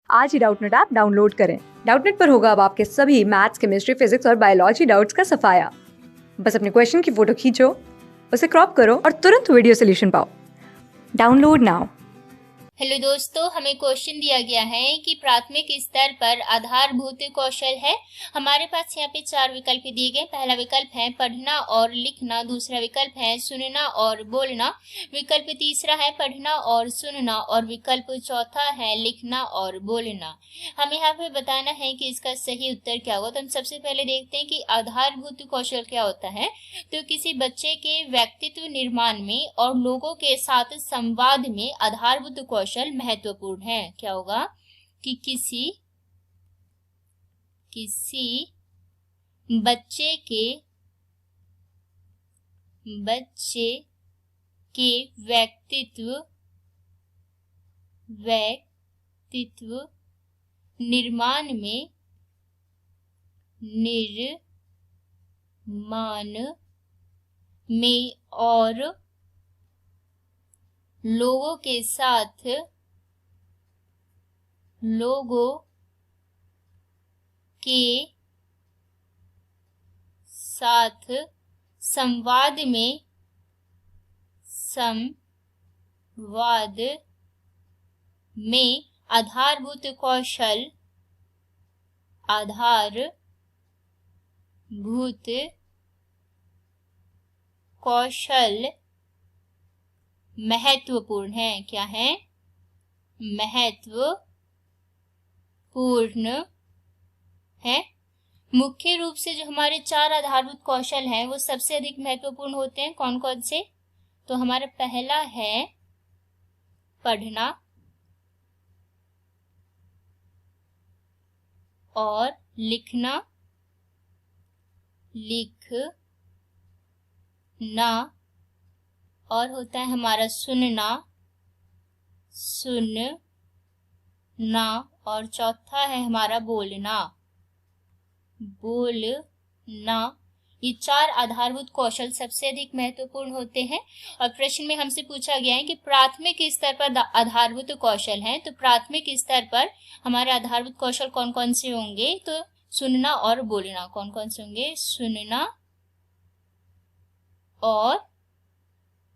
आज ही Doubtnut app download करें। Doubtnut पर होगा अब आपके सभी मैथ्स, केमिस्ट्री, फिजिक्स और बायोलॉजी डाउट्स का सफाया। बस अपने क्वेश्चन की फोटो खींचो, उसे क्रॉप करो और तुरंत वीडियो सोल्यूशन पाओ। Download now. हेलो दोस्तों, हमें क्वेश्चन दिया गया है कि प्राथमिक स्तर पर आधारभूत कौशल है। हमारे पास यहाँ पे 4 विकल्प दिए गए। पहला विकल्प है पढ़ना और लिखना, दूसरा विकल्प है सुनना और बोलना, विकल्प तीसरा है पढ़ना और सुनना और विकल्प चौथा है लिखना और बोलना। हमें यहाँ पे बताना है कि इसका सही उत्तर क्या होगा। तो हम सबसे पहले देखते हैं कि आधारभूत कौशल क्या होता है। तो किसी बच्चे के व्यक्तित्व निर्माण में और लोगों के साथ संवाद में आधारभूत कौशल महत्वपूर्ण है। क्या होगा कि किसी बच्चे के व्यक्तित्व निर्माण में और लोगों के साथ संवाद में आधारभूत कौशल महत्वपूर्ण है। क्या है? महत्वपूर्ण है। मुख्य रूप से जो हमारे 4 आधारभूत कौशल हैं वो सबसे अधिक महत्वपूर्ण होते हैं। कौन कौन से? तो हमारा पहला है पढ़ना और लिखना और होता है हमारा सुनना और चौथा है हमारा बोलना। ये 4 आधारभूत कौशल सबसे अधिक महत्वपूर्ण होते हैं। और प्रश्न में हमसे पूछा गया है कि प्राथमिक स्तर पर आधारभूत कौशल हैं। तो प्राथमिक स्तर पर हमारे आधारभूत कौशल कौन कौन से होंगे? तो सुनना और बोलना। कौन कौन से होंगे? सुनना और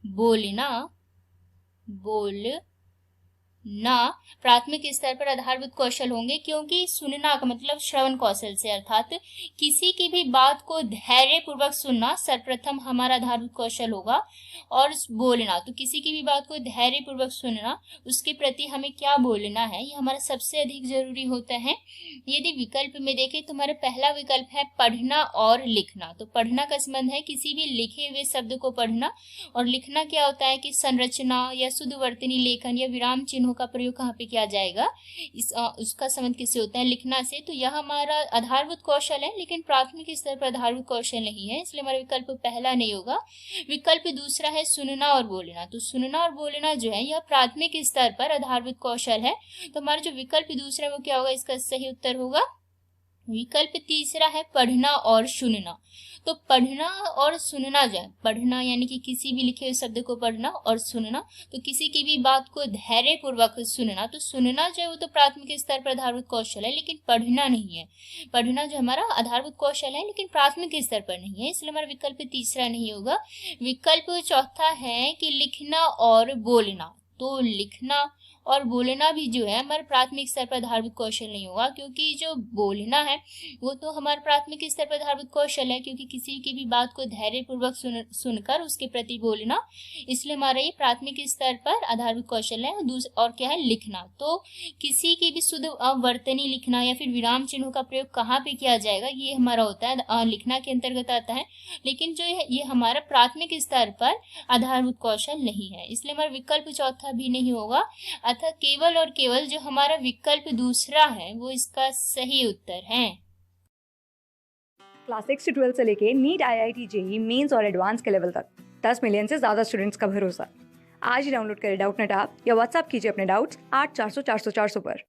बोलना प्राथमिक स्तर पर आधारभूत कौशल होंगे, क्योंकि सुनना का मतलब श्रवण कौशल से, अर्थात किसी की भी बात को धैर्य पूर्वक सुनना सर्वप्रथम हमारा आधारभूत कौशल होगा। और बोलना, तो किसी की भी बात को धैर्य पूर्वक सुनना, उसके प्रति हमें क्या बोलना है, ये हमारा सबसे अधिक जरूरी होता है। यदि विकल्प में देखें तो हमारा पहला विकल्प है पढ़ना और लिखना। तो पढ़ना का संबंध है किसी भी लिखे हुए शब्द को पढ़ना, और लिखना क्या होता है कि संरचना या शुद्धवर्तनी लेखन या विराम चिन्हों का प्रयोग कहाँ पे किया जाएगा, उसका संबंध किससे होता है? लिखना से। तो यह हमारा आधारभूत कौशल है, लेकिन प्राथमिक स्तर पर आधारभूत कौशल नहीं है, इसलिए हमारा विकल्प पहला नहीं होगा। विकल्प दूसरा है सुनना और बोलना। तो सुनना और बोलना जो है यह प्राथमिक स्तर पर आधारभूत कौशल है। तो हमारा जो विकल्प दूसरा है वो क्या होगा? इसका सही उत्तर होगा विकल्प तीसरा है पढ़ना और सुनना। तो पढ़ना और सुनना जो है, पढ़ना यानी कि किसी भी लिखे हुए शब्द को पढ़ना, और सुनना तो किसी की भी बात को धैर्य पूर्वक सुनना। तो सुनना जो है वो तो प्राथमिक स्तर पर आधारभूत कौशल है, लेकिन पढ़ना नहीं है। पढ़ना जो हमारा आधारभूत कौशल है लेकिन प्राथमिक स्तर पर नहीं है, इसलिए हमारा विकल्प तीसरा नहीं होगा। विकल्प चौथा है कि लिखना और बोलना। तो लिखना और बोलना भी जो है हमारे प्राथमिक स्तर पर आधारभूत कौशल नहीं होगा, क्योंकि जो बोलना है वो तो हमारे प्राथमिक स्तर पर आधारभूत कौशल है, क्योंकि किसी की भी बात को धैर्यपूर्वक सुनकर उसके प्रति बोलना, इसलिए हमारा ये प्राथमिक स्तर पर आधारभूत कौशल है। और क्या है? लिखना। तो किसी की भी शुद्ध वर्तनी लिखना या फिर विराम चिन्हों का प्रयोग कहाँ पे किया जाएगा, ये हमारा होता है लिखना के अंतर्गत आता है, लेकिन जो है ये हमारा प्राथमिक स्तर पर आधारभूत कौशल नहीं है, इसलिए हमारा विकल्प चौथा भी नहीं होगा। अतः केवल और केवल जो हमारा विकल्प दूसरा है वो इसका सही उत्तर है। क्लास 6 से 12 से लेके नीट, IIT, JEE मेंस और एडवांस के लेवल तक 10 मिलियन से ज्यादा स्टूडेंट्स का भरोसा। आज ही डाउनलोड करें डाउटनेट ऐप या व्हाट्सएप कीजिए अपने डाउट्स 8400 400 400 पर।